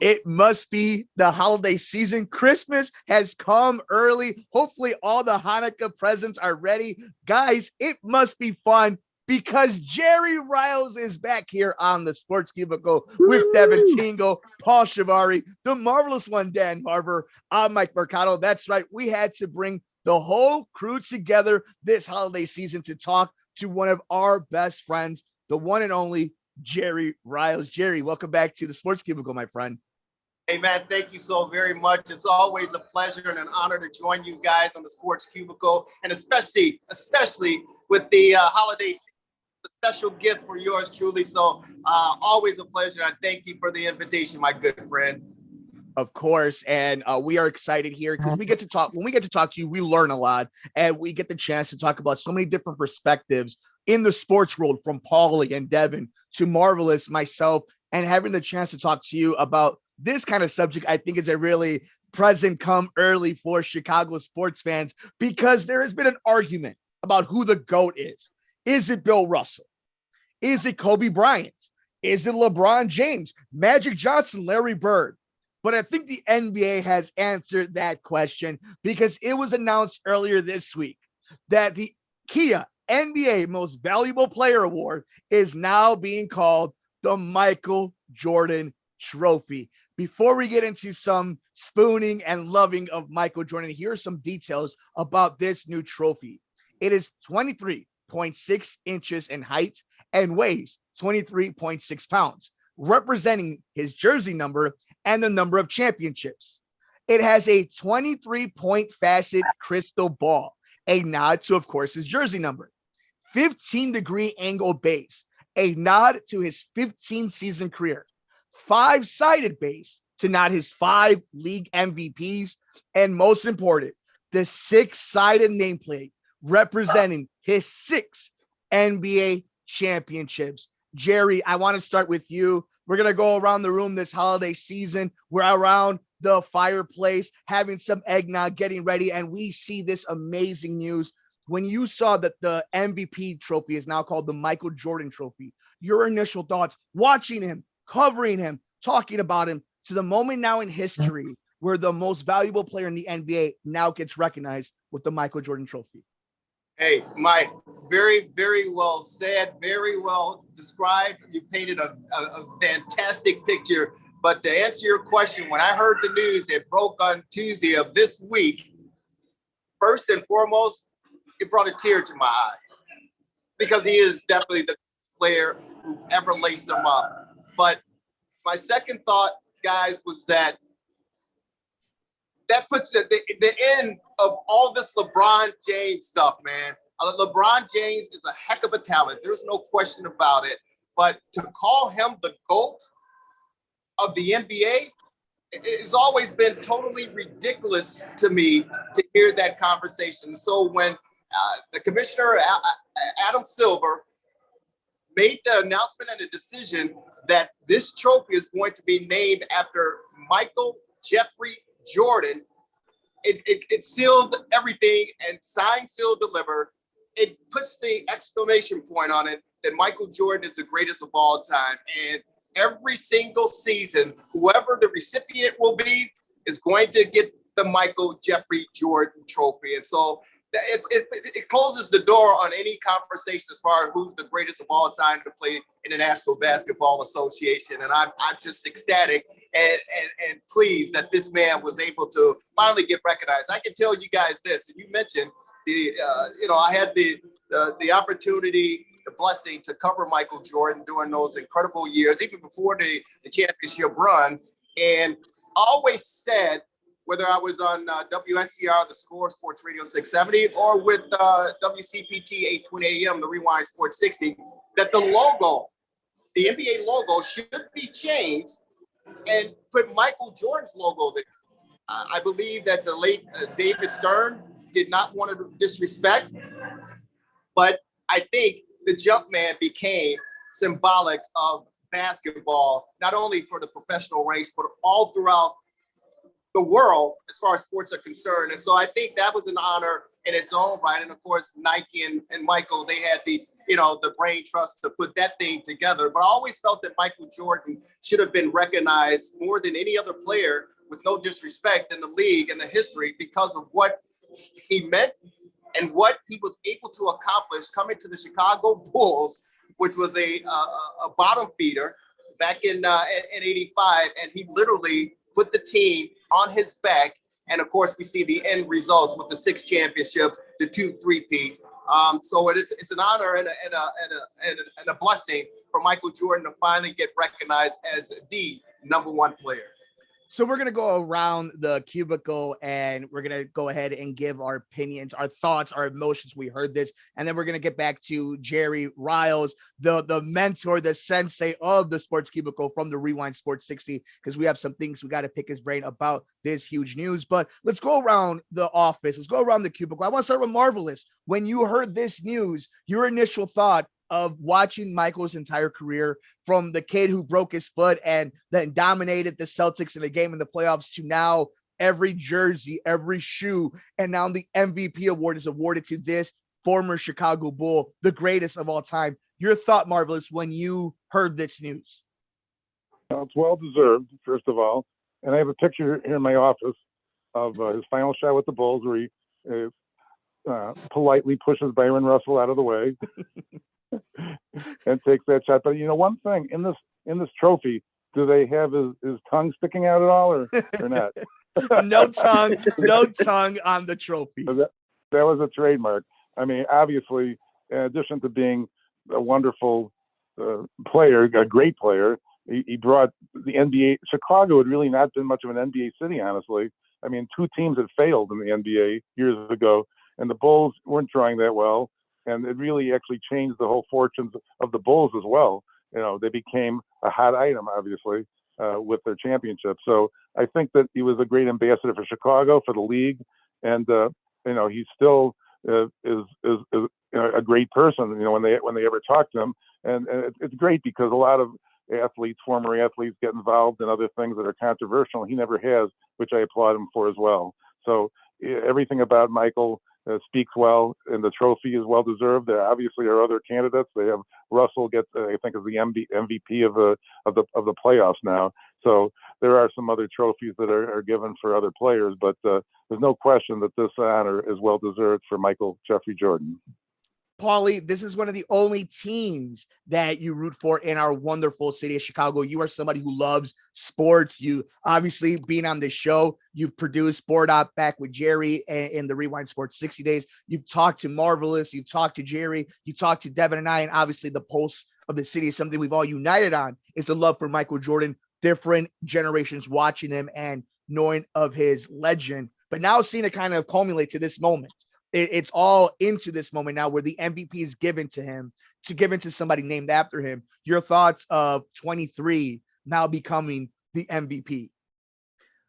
It must be the holiday season. Christmas has come early. Hopefully, all the Hanukkah presents are ready. Guys, it must be fun because Jerry Riles is back here on the Sports Cubicle with Devin Tingle, Paul Chivari, the marvelous one, Dan Marver. I'm Mike Mercado. That's right. We had to bring the whole crew together this holiday season to talk to one of our best friends, the one and only Jerry Riles. Jerry, welcome back to the Sports Cubicle, my friend. Hey, man, thank you so very much. It's always a pleasure and an honor to join you guys on the Sports Cubicle, and especially with the holiday season, a special gift for yours truly. So always a pleasure. I thank you for the invitation, my good friend. Of course. And we are excited here because we get to talk. When we get to talk to you, we learn a lot and we get the chance to talk about so many different perspectives in the sports world, from Paulie and Devin to Marvelous, myself, and having the chance to talk to you about this kind of subject. I think is a really present come early for Chicago sports fans, because there has been an argument about who the GOAT is. Is it Bill Russell? Is it Kobe Bryant? Is it LeBron James, Magic Johnson, Larry Bird? But I think the NBA has answered that question, because it was announced earlier this week that the Kia NBA Most Valuable Player Award is now being called the Michael Jordan Trophy. Before we get into some spooning and loving of Michael Jordan, here are some details about this new trophy. It is 23.6 inches in height and weighs 23.6 pounds, representing his jersey number and the number of championships. It has a 23-point facet crystal ball, a nod to, of course, his jersey number. 15-degree angle base, a nod to his 15-season career. 5-sided base to nod his 5 league MVPs. And most important, the 6-sided nameplate representing his 6 NBA championships. Jerry, I want to start with you. We're going to go around the room this holiday season. We're around the fireplace, having some eggnog, getting ready, and we see this amazing news. When you saw that the MVP trophy is now called the Michael Jordan Trophy, your initial thoughts, watching him, covering him, talking about him, to the moment now in history where the most valuable player in the NBA now gets recognized with the Michael Jordan Trophy? Hey, Mike, very, very well said, very well described. You painted a fantastic picture. But to answer your question, when I heard the news that broke on Tuesday of this week, first and foremost, it brought a tear to my eye, because he is definitely the player who ever laced him up. But my second thought, guys, was that puts the end of all this LeBron James stuff, man. LeBron James is a heck of a talent. There's no question about it. But to call him the GOAT of the NBA, it's always been totally ridiculous to me to hear that conversation. So when the commissioner, Adam Silver, made the announcement and the decision that this trophy is going to be named after Michael Jeffrey Jordan, it sealed everything, and signed, sealed, delivered. It puts the exclamation point on it that Michael Jordan is the greatest of all time. And every single season, whoever the recipient will be is going to get the Michael Jeffrey Jordan Trophy. And so it closes the door on any conversation as far as who's the greatest of all time to play in the National Basketball Association. And I'm just ecstatic and pleased that this man was able to finally get recognized. I can tell you guys this, and you mentioned I had the opportunity, the blessing to cover Michael Jordan during those incredible years, even before the championship run. And I always said, whether I was on WSCR, the Score Sports Radio 670, or with WCPT 820 AM, the Rewind Sports 60, that the logo, the NBA logo, should be changed and put Michael Jordan's logo there. I believe that the late David Stern did not want to disrespect, but I think the Jumpman became symbolic of basketball, not only for the professional ranks, but all throughout the world as far as sports are concerned. And so I think that was an honor in its own right. And of course, Nike and Michael, they had the brain trust to put that thing together. But I always felt that Michael Jordan should have been recognized more than any other player, with no disrespect, in the league and the history, because of what he meant and what he was able to accomplish coming to the Chicago Bulls, which was a bottom feeder back in '85, and he literally put the team on his back. And of course, we see the end results with the 6 championships, the 2 3-peats. So it's an honor and a blessing for Michael Jordan to finally get recognized as the #1 player. So we're going to go around the cubicle and we're going to go ahead and give our opinions, our thoughts, our emotions. We heard this. And then we're going to get back to Jerry Riles, the mentor, the sensei of the Sports Cubicle from the Rewind Sports 60, because we have some things we got to pick his brain about this huge news. But let's go around the office. Let's go around the cubicle. I want to start with Marvelous. When you heard this news, your initial thought of watching Michael's entire career, from the kid who broke his foot and then dominated the Celtics in a game in the playoffs, to now every jersey, every shoe, and now the MVP award is awarded to this former Chicago Bull, the greatest of all time. Your thought, Marvelous, when you heard this news? Well, it's well-deserved, first of all. And I have a picture here in my office of his final shot with the Bulls, where he politely pushes Byron Russell out of the way and takes that shot. But one thing in this trophy, do they have his tongue sticking out at all, or not? No tongue on the trophy. So that was a trademark. I mean, obviously, in addition to being a wonderful player, a great player, he brought the NBA. Chicago had really not been much of an NBA city, honestly. I mean, 2 teams had failed in the NBA years ago, and the Bulls weren't drawing that well. And it really actually changed the whole fortunes of the Bulls as well. They became a hot item, obviously, with their championship. So I think that he was a great ambassador for Chicago, for the league, and he still is a great person. When they ever talk to him, and it's great because a lot of former athletes, get involved in other things that are controversial. He never has, which I applaud him for as well. So everything about Michael speaks well, and the trophy is well deserved. There obviously are other candidates. They have Russell gets, I think, is the MVP of the playoffs now. So there are some other trophies that are given for other players, but there's no question that this honor is well deserved for Michael Jeffrey Jordan. Paulie, this is one of the only teams that you root for in our wonderful city of Chicago. You are somebody who loves sports. You obviously, being on this show, you've produced Board Op back with Jerry in the Rewind Sports 60 days. You've talked to Marvelous. You've talked to Jerry. You talked to Devin and I, and obviously the pulse of the city is something we've all united on, is the love for Michael Jordan, different generations watching him and knowing of his legend. But now seeing it kind of culminate to this moment. It's all into this moment now where the MVP is given to him, given to somebody named after him. Your thoughts of 23 now becoming the MVP?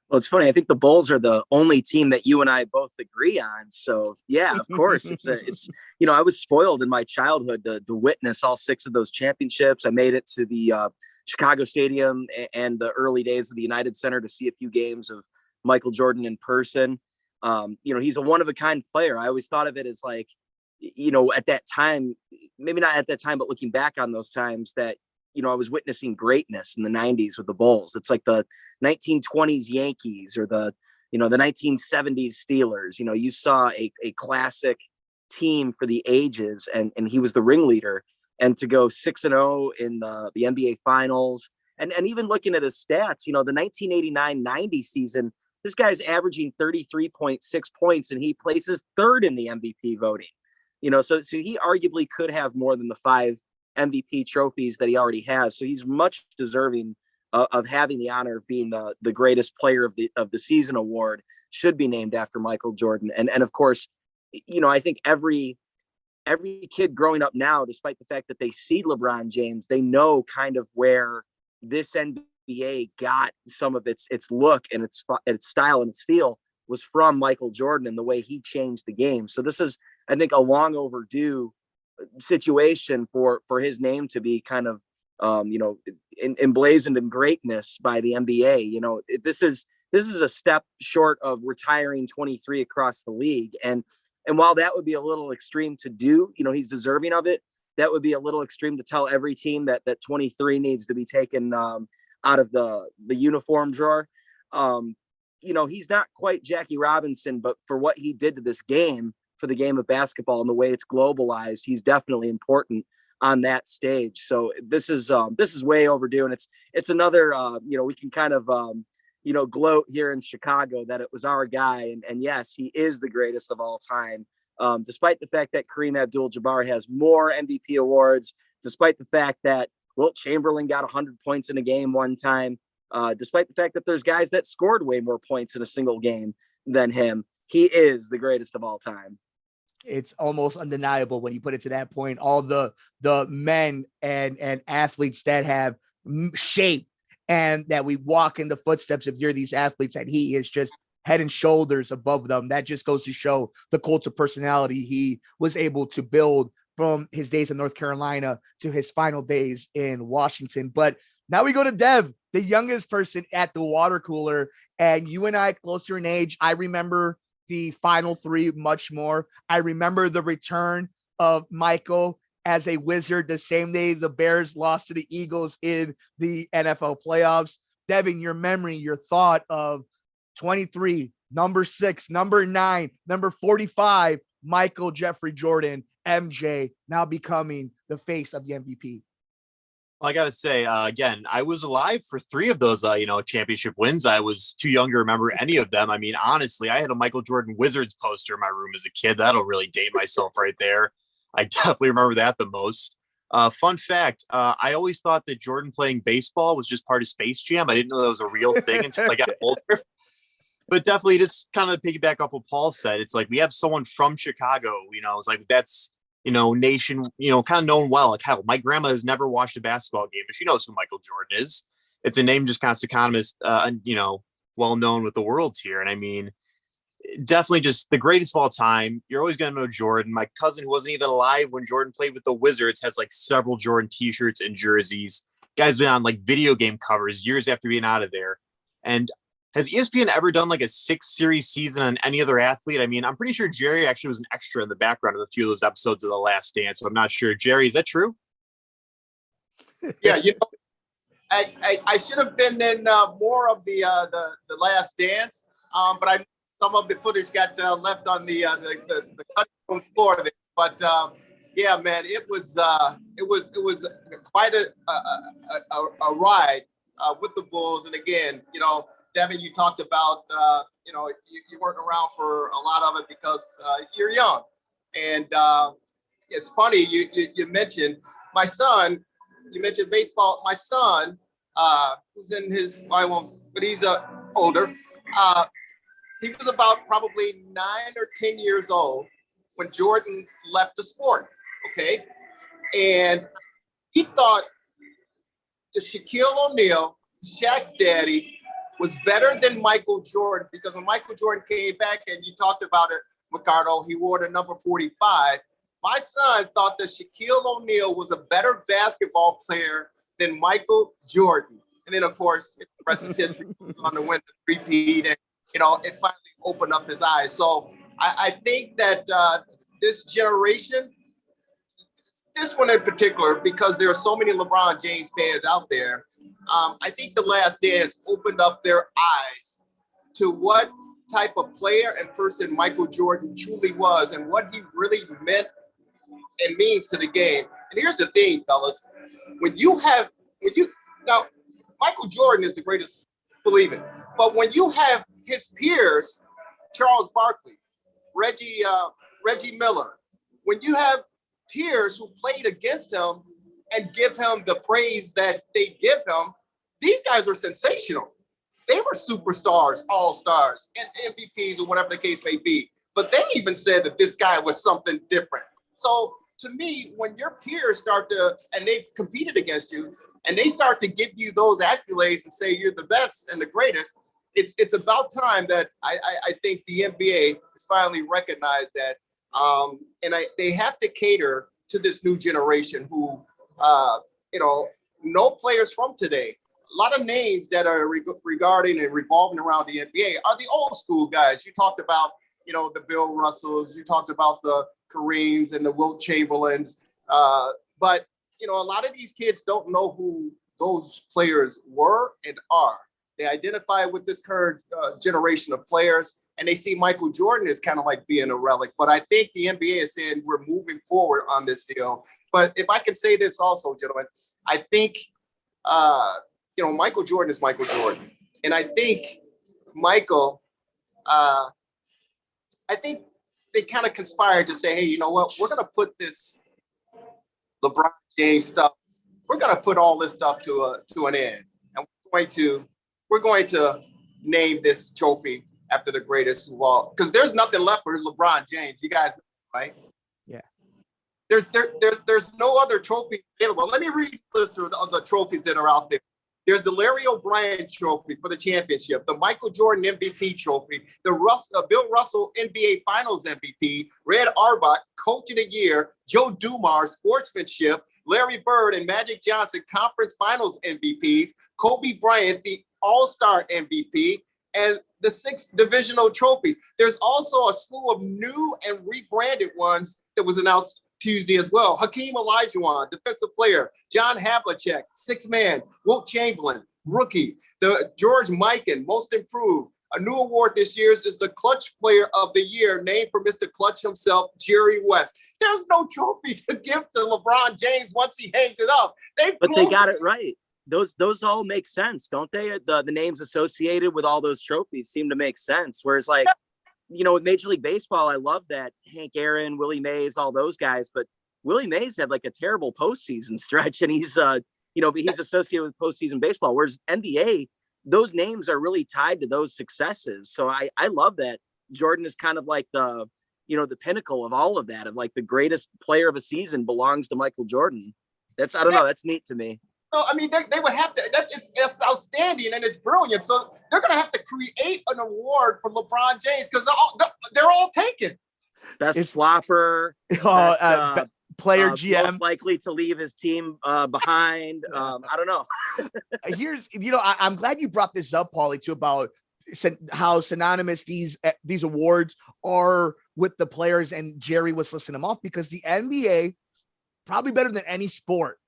Well, it's funny. I think the Bulls are the only team that you and I both agree on. So yeah, of course it's I was spoiled in my childhood to witness all 6 of those championships. I made it to the Chicago Stadium and the early days of the United Center to see a few games of Michael Jordan in person. He's a one-of-a-kind player. I always thought of it as like, at that time, maybe not at that time, but looking back on those times, that, I was witnessing greatness in the 90s with the Bulls. It's like the 1920s Yankees or the 1970s Steelers. You saw a classic team for the ages, and he was the ringleader. And to go 6-0 in the NBA Finals, and even looking at his stats, the 1989-90 season, this guy's averaging 33.6 points, and he places 3rd in the MVP voting. So he arguably could have more than the 5 MVP trophies that he already has. So he's much deserving of having the honor of being the greatest player of the season award. Should be named after Michael Jordan. And of course, I think every kid growing up now, despite the fact that they see LeBron James, they know kind of where this NBA got some of its look and its style and its feel was from Michael Jordan and the way he changed the game. So this is, I think, a long overdue situation for his name to be kind of, emblazoned in greatness by the NBA. This is a step short of retiring 23 across the league. And And while that would be a little extreme to do, he's deserving of it. That would be a little extreme to tell every team that 23 needs to be taken out of the uniform drawer. He's not quite Jackie Robinson, but for what he did to this game, for the game of basketball and the way it's globalized, he's definitely important on that stage. So this is way overdue. And it's another, we can kind of, gloat here in Chicago that it was our guy. And yes, he is the greatest of all time. Despite the fact that Kareem Abdul-Jabbar has more MVP awards, despite the fact that Wilt Chamberlain got 100 points in a game one time, despite the fact that there's guys that scored way more points in a single game than him, he is the greatest of all time. It's almost undeniable when you put it to that point. All the men and athletes that have shaped and that we walk in the footsteps of these athletes, that he is just head and shoulders above them. That just goes to show the cult of personality he was able to build from his days in North Carolina to his final days in Washington. But now we go to Dev, the youngest person at the water cooler, and you and I closer in age. I remember the final three much more. I remember the return of Michael as a Wizard the same day the Bears lost to the Eagles in the NFL playoffs. Devin, your memory, your thought of 23, number 6, number 9, number 45, Michael Jeffrey Jordan, MJ, now becoming the face of the MVP. Well, I got to say, again, I was alive for 3 of those, championship wins. I was too young to remember any of them. I mean, honestly, I had a Michael Jordan Wizards poster in my room as a kid. That'll really date myself right there. I definitely remember that the most. Fun fact, I always thought that Jordan playing baseball was just part of Space Jam. I didn't know that was a real thing until I got older. But definitely just kind of piggyback off what Paul said. It's like we have someone from Chicago, it's like that's, nation, kind of known well. Like, hell, my grandma has never watched a basketball game, but she knows who Michael Jordan is. It's a name just kind of synonymous, well known with the world here. And I mean, definitely just the greatest of all time. You're always going to know Jordan. My cousin, who wasn't even alive when Jordan played with the Wizards, has like several Jordan t-shirts and jerseys. Guy's been on like video game covers years after being out of there. And has ESPN ever done like a 6-series season on any other athlete? I mean, I'm pretty sure Jerry actually was an extra in the background of a few of those episodes of The Last Dance. So I'm not sure. Jerry, is that true? Yeah, I should have been in more of the Last Dance, but some of the footage got left on the cutting room floor there. But yeah, man, it was quite a ride with the Bulls. And again, Devin, you talked about, you weren't around for a lot of it because you're young. And it's funny, you mentioned my son, you mentioned baseball. My son, who's in his, but he's older. He was about probably 9 or 10 years old when Jordan left the sport, okay? And he thought the Shaquille O'Neal, Shaq Daddy, was better than Michael Jordan, because when Michael Jordan came back, and you talked about it, Mercado, he wore the number 45. My son thought that Shaquille O'Neal was a better basketball player than Michael Jordan. And then, of course, the rest is history. On the win the repeat, and it finally opened up his eyes. So I think that this generation, this one in particular, because there are so many LeBron James fans out there, I think The Last Dance opened up their eyes to what type of player and person Michael Jordan truly was and what he really meant and means to the game. And here's the thing, fellas, now Michael Jordan is the greatest, believe it, but when you have his peers, Charles Barkley, Reggie Miller, when you have peers who played against him and give him the praise that they give him, these guys are sensational. They were superstars, all-stars, and MVPs, or whatever the case may be. But they even said that this guy was something different. So to me, when your peers start to, and they've competed against you, and they start to give you those accolades and say you're the best and the greatest, it's about time that I think the NBA has finally recognized that. And they have to cater to this new generation who, no players from today. A lot of names that are regarding and revolving around the NBA are the old school guys. You talked about the Bill Russells. You talked about the Kareems and the Wilt Chamberlains. But, a lot of these kids don't know who those players were and are. They identify with this current generation of players, and they see Michael Jordan as kind of like being a relic. But I think the NBA is saying we're moving forward on this deal. But if I can say this also, gentlemen, I think, Michael Jordan is Michael Jordan. And I think Michael, I think they kind of conspired to say, hey, you know what? We're going to put this LeBron James stuff, we're going to put all this stuff to an end. And we're going to name this trophy after the greatest of all. Because there's nothing left for LeBron James. You guys know, right? Yeah. There's no other trophy available. Let me read the list of the trophies that are out there. There's the Larry O'Brien Trophy for the championship, the Michael Jordan MVP Trophy, the Bill Russell NBA Finals MVP, Red Auerbach Coach of the Year, Joe Dumars Sportsmanship, Larry Bird and Magic Johnson Conference Finals MVPs, Kobe Bryant the All-Star MVP, and the 6 divisional trophies. There's also a slew of new and rebranded ones that was announced Tuesday as well. Hakeem Olajuwon, defensive player. John Havlicek, 6th man. Wilt Chamberlain, rookie. The George Mikan, most improved. A new award this year is the Clutch Player of the Year, named for Mr. Clutch himself, Jerry West. There's no trophy to give to LeBron James once he hangs it up. But they got it right. Those all make sense, don't they? The names associated with all those trophies seem to make sense. Whereas, like, with Major League Baseball, I love that Hank Aaron, Willie Mays, all those guys. But Willie Mays had like a terrible postseason stretch, and he's he's associated with postseason baseball. Whereas NBA, those names are really tied to those successes. So I love that Jordan is kind of like the pinnacle of all of that, of like the greatest player of a season belongs to Michael Jordan. That's neat to me. So, I mean, they would have to, it's outstanding and it's brilliant. So they're going to have to create an award for LeBron James because they're all taken. Best flopper, player GM. Most likely to leave his team behind. I don't know. I'm glad you brought this up, Paulie, too, about how synonymous these awards are with the players. And Jerry was listing them off because the NBA, probably better than any sport,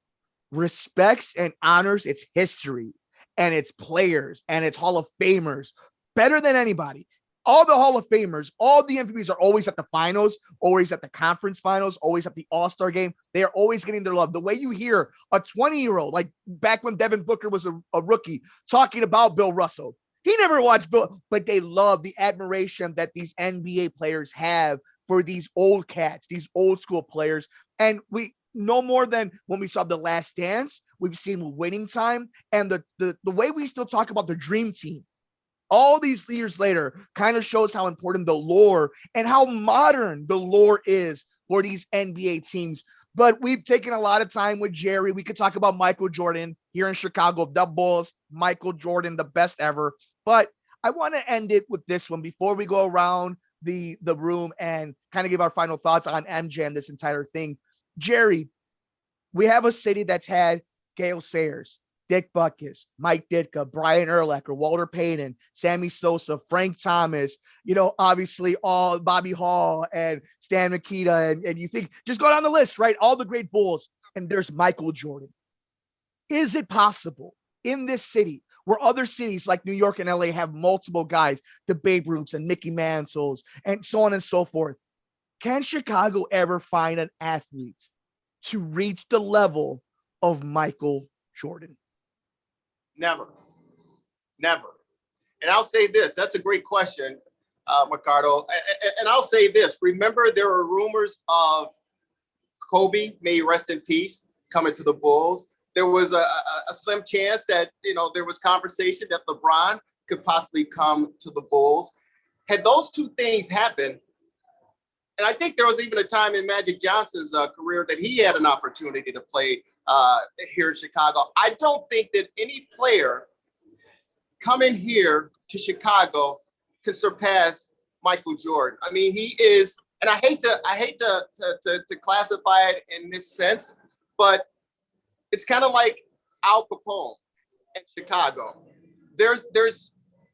respects and honors its history and its players and its Hall of Famers better than anybody. All the Hall of Famers, all the MVPs are always at the finals, always at the conference finals, always at the All-Star game. They are always getting their love. The way you hear a 20-year-old, like back when Devin Booker was a rookie, talking about Bill Russell. He never watched Bill, but they love the admiration that these NBA players have for these old cats, these old school players. And we no more than when we saw The Last Dance, we've seen Winning Time, and the way we still talk about the Dream Team all these years later kind of shows how important the lore and how modern the lore is for these NBA teams. But we've taken a lot of time with Jerry. We could talk about Michael Jordan here in Chicago, the Bulls, Michael Jordan, the best ever. But I want to end it with this one before we go around the room and kind of give our final thoughts on MJ and this entire thing. Jerry, we have a city that's had Gale Sayers, Dick Butkus, Mike Ditka, Brian Urlacher, Walter Payton, Sammy Sosa, Frank Thomas, obviously all Bobby Hall and Stan Mikita. And you think, just go down the list, right? All the great Bulls. And there's Michael Jordan. Is it possible in this city where other cities like New York and LA have multiple guys, the Babe Ruths and Mickey Mantles and so on and so forth? Can Chicago ever find an athlete to reach the level of Michael Jordan? Never. And I'll say this, that's a great question, Mercado. And I'll say this, remember there were rumors of Kobe, may he rest in peace, coming to the Bulls. There was a slim chance that, there was conversation that LeBron could possibly come to the Bulls. Had those two things happened, and I think there was even a time in Magic Johnson's career that he had an opportunity to play here in Chicago. I don't think that any player coming here to Chicago can surpass Michael Jordan. I mean, he is, and I hate to classify it in this sense, but it's kind of like Al Capone in Chicago. There's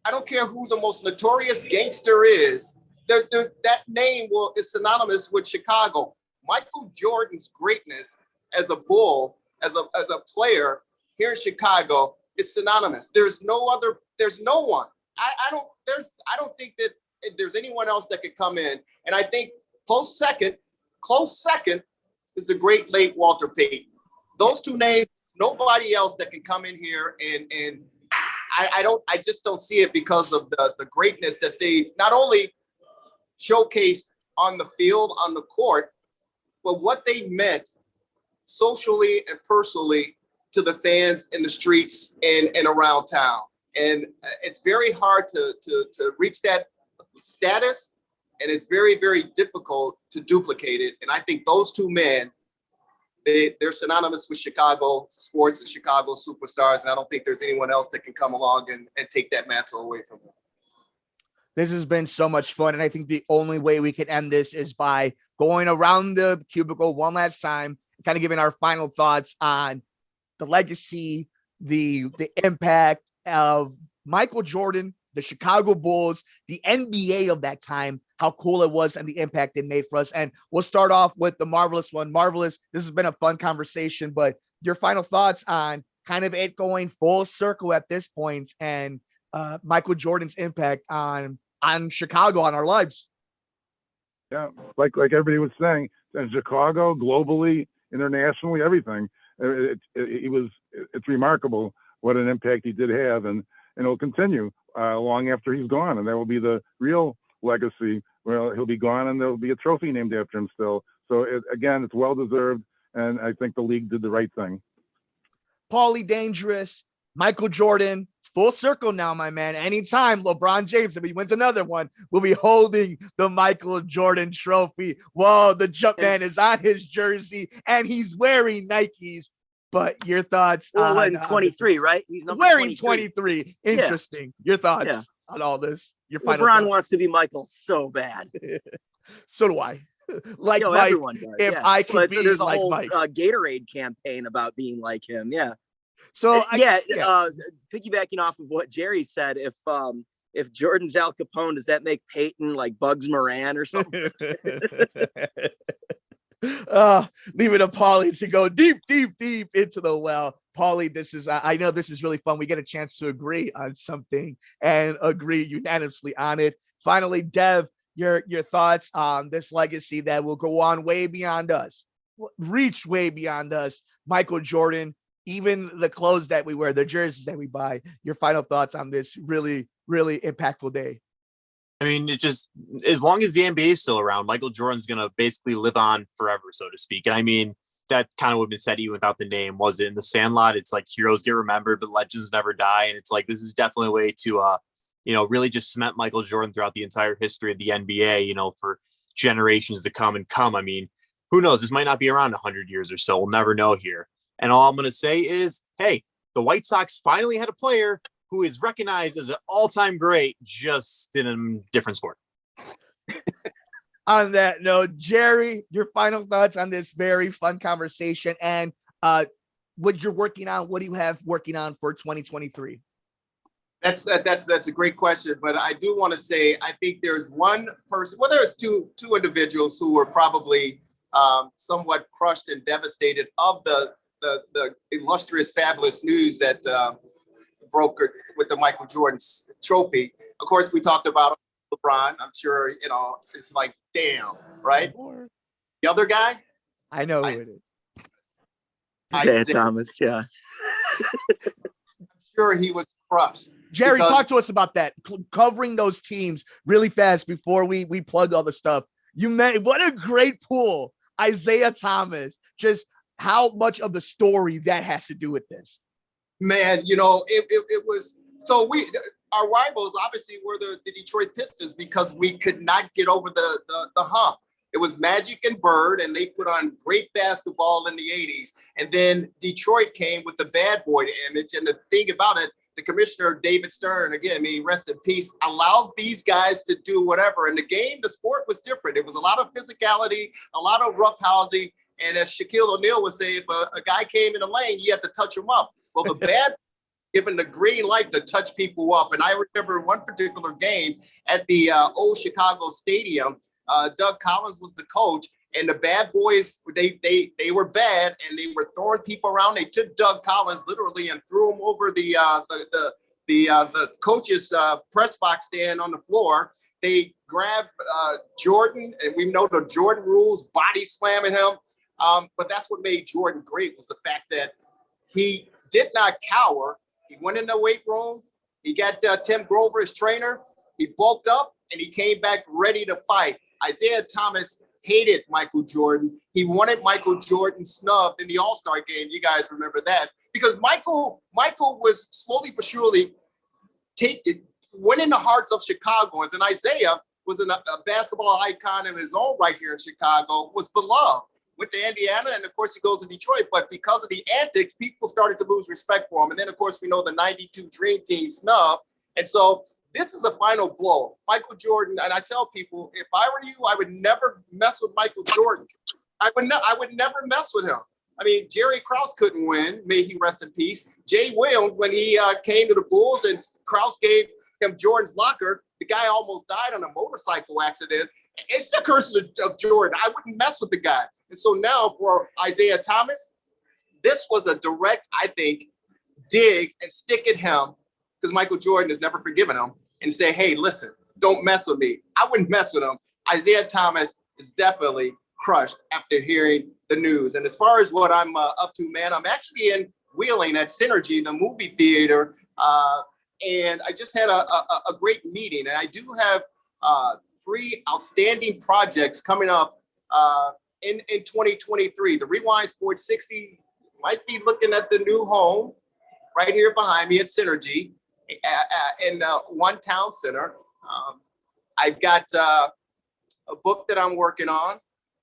I don't care who the most notorious gangster is, that name is synonymous with Chicago. Michael Jordan's greatness as a Bull, as a player here in Chicago is synonymous. There's no one. I don't think that there's anyone else that could come in. And I think close second is the great late Walter Payton. Those two names, nobody else that can come in here and I just don't see it because of the greatness that they not only showcased on the field, on the court, but what they meant socially and personally to the fans in the streets and around town. And it's very hard to reach that status, and it's very, very difficult to duplicate it. And I think those two men, they're synonymous with Chicago sports and Chicago superstars. And I don't think there's anyone else that can come along and take that mantle away from them. This has been so much fun. And I think the only way we can end this is by going around the cubicle one last time, kind of giving our final thoughts on the legacy, the impact of Michael Jordan, the Chicago Bulls, the NBA of that time, how cool it was and the impact it made for us. And we'll start off with the Marvelous one. Marvelous, this has been a fun conversation, but your final thoughts on kind of it going full circle at this point and Michael Jordan's impact on Chicago, on our lives. Yeah, like everybody was saying, in Chicago, globally, internationally, everything. It's remarkable what an impact he did have, and it'll continue long after he's gone, and that will be the real legacy. Well, he'll be gone, and there'll be a trophy named after him still. So it's well deserved, and I think the league did the right thing. Paulie Dangerous, Michael Jordan, full circle now, my man. Anytime LeBron James, if he wins another one, will be holding the Michael Jordan trophy. Whoa, the Jumpman is on his jersey, and he's wearing Nikes. But your thoughts on 23, right? He's wearing 23. Interesting. Yeah. Your thoughts on all this? Your final LeBron thoughts. Wants to be Michael so bad. So do I. Like Mike, everyone does. If I could be there's a like whole Mike. Gatorade campaign about being like him. Yeah. So piggybacking off of what Jerry said, if Jordan's Al Capone, does that make Peyton like Bugs Moran or something? Leave it to Paulie to go deep into the well. Paulie, this is I know this is really fun. We get a chance to agree on something and agree unanimously on it. Finally, Dev, your thoughts on this legacy that will go on way beyond us, reach way beyond us. Michael Jordan, even the clothes that we wear, the jerseys that we buy. Your final thoughts on this really, really impactful day. I mean, it's just as long as the NBA is still around, Michael Jordan's going to basically live on forever, so to speak. And I mean, that kind of would have been said even without the name. Was it in The Sandlot? It's like heroes get remembered, but legends never die. And it's like, this is definitely a way to, really just cement Michael Jordan throughout the entire history of the NBA, for generations to come and come. I mean, who knows? This might not be around 100 years or so. We'll never know here. And all I'm going to say is, hey, the White Sox finally had a player who is recognized as an all-time great, just in a different sport. On that note, Jerry, your final thoughts on this very fun conversation and what you're working on. What do you have working on for 2023? That's a great question, but I do want to say I think there's one person. Well, there's two individuals who were probably somewhat crushed and devastated of the illustrious, fabulous news that broke with the Michael Jordan trophy. Of course, we talked about LeBron. I'm sure, it's like, damn, right? The other guy? I know who it is. Isaiah Thomas, yeah. I'm sure he was crushed. Jerry, talk to us about that. Covering those teams really fast before we plug all the stuff. What a great pool. Isaiah Thomas, just how much of the story that has to do with this. Man, it was so our rivals obviously were the Detroit Pistons because we could not get over the hump. It was Magic and Bird, and they put on great basketball in the 80s. And then Detroit came with the bad boy image. And the thing about it, the commissioner, David Stern, again, rest in peace, allowed these guys to do whatever. And the sport was different. It was a lot of physicality, a lot of roughhousing. And as Shaquille O'Neal would say, if a guy came in the lane, you had to touch him up. Well, the bad given the green light to touch people up. And I remember one particular game, at the old Chicago Stadium. Doug Collins was the coach, and the bad boys, they were bad, and they were throwing people around. They took Doug Collins literally and threw him over the coach's press box stand on the floor. They grabbed Jordan, and we know the Jordan rules, body slamming him. But that's what made Jordan great, was the fact that he did not cower. He went in the weight room. He got Tim Grover, his trainer. He bulked up, and he came back ready to fight. Isaiah Thomas hated Michael Jordan. He wanted Michael Jordan snubbed in the All-Star game. You guys remember that? Because Michael was slowly but surely winning the hearts of Chicagoans. And Isaiah was a basketball icon in his own right here in Chicago, was beloved. Went to Indiana, and of course he goes to Detroit. But because of the antics, people started to lose respect for him. And then, of course, we know the 92 Dream Team snub. And so this is a final blow. Michael Jordan, and I tell people, if I were you, I would never mess with Michael Jordan. I would never mess with him. I mean, Jerry Krause couldn't win. May he rest in peace. Jay Williams, when he came to the Bulls and Krause gave him Jordan's locker, the guy almost died on a motorcycle accident. It's the curse of Jordan. I wouldn't mess with the guy. And so now for Isaiah Thomas, this was a direct, I think, dig and stick at him, because Michael Jordan has never forgiven him, and say, hey, listen, don't mess with me. I wouldn't mess with him. Isaiah Thomas is definitely crushed after hearing the news. And as far as what I'm up to, man, I'm actually in Wheeling at Synergy, the movie theater. And I just had a great meeting. And I do have 3 outstanding projects coming up in 2023. The Rewind Sports 60 might be looking at the new home right here behind me at Synergy in One Town Center. I've got a book that I'm working on.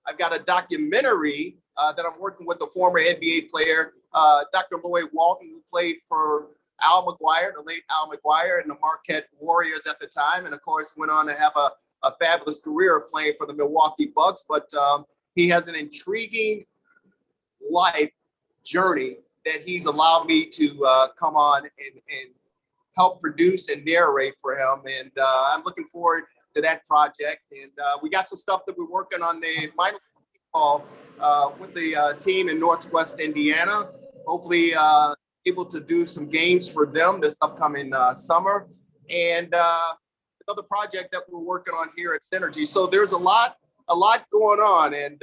I've got a documentary that I'm working with a former NBA player, Dr. Lloyd Walton, who played for Al McGuire, the late Al McGuire, and the Marquette Warriors at the time, and of course went on to have a fabulous career playing for the Milwaukee Bucks. But he has an intriguing life journey that he's allowed me to come on and help produce and narrate for him. And I'm looking forward to that project. And we got some stuff that we're working on the minor ball with the team in Northwest Indiana. Hopefully able to do some games for them this upcoming summer. And another project that we're working on here at Synergy. So there's a lot going on, and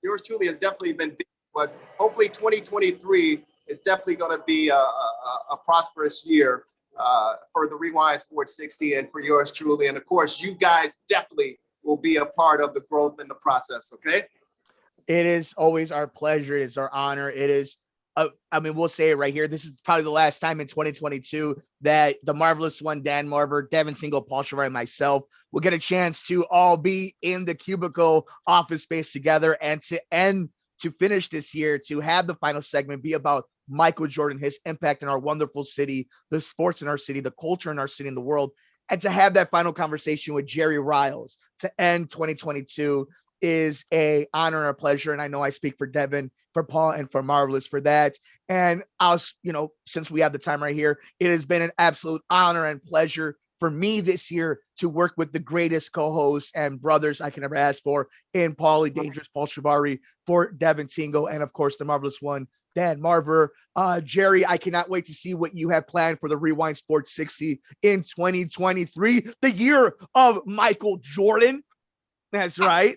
yours truly has definitely been big, but hopefully 2023 is definitely going to be a prosperous year for the Rewind Sports 60 and for yours truly. And of course, you guys definitely will be a part of the growth in the process. Okay. It is always our pleasure. It is our honor. It is, I mean, we'll say it right here. This is probably the last time in 2022 that the marvelous one, Dan Marver, Devin Tingle, Paul Chivari, and myself will get a chance to all be in the cubicle office space together, and to finish this year, to have the final segment be about Michael Jordan, his impact in our wonderful city, the sports in our city, the culture in our city, and the world, and to have that final conversation with Jerry Riles to end 2022 is a honor and a pleasure. And I know I speak for Devin, for Paul, and for Marvelous for that. And since we have the time right here, it has been an absolute honor and pleasure for me this year to work with the greatest co-hosts and brothers I can ever ask for in Paulie Dangerous, Paul Chivari, for Devin Tingle, and of course the marvelous one, Dan Marver. Jerry, I cannot wait to see what you have planned for the Rewind Sports 60 in 2023, the year of Michael Jordan. That's right.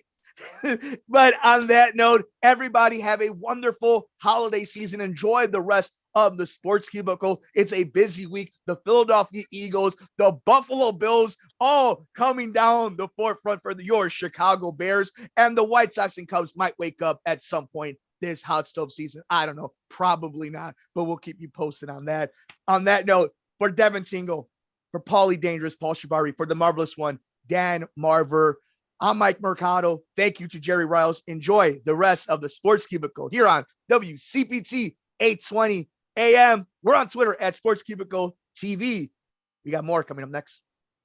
But on that note, everybody have a wonderful holiday season. Enjoy the rest of the Sports Cubicle. It's a busy week. The Philadelphia Eagles, the Buffalo Bills, all coming down the forefront for your Chicago Bears, and the White Sox and Cubs might wake up at some point this hot stove season. I don't know, probably not, but we'll keep you posted on that. On that note, for Devin Tingle, for Paulie Dangerous, Paul Chivari, for the marvelous one, Dan Marver, I'm Mike Mercado. Thank you to Jerry Riles. Enjoy the rest of the Sports Cubicle here on WCPT 820 AM. We're on Twitter at Sports Cubicle TV. We got more coming up next.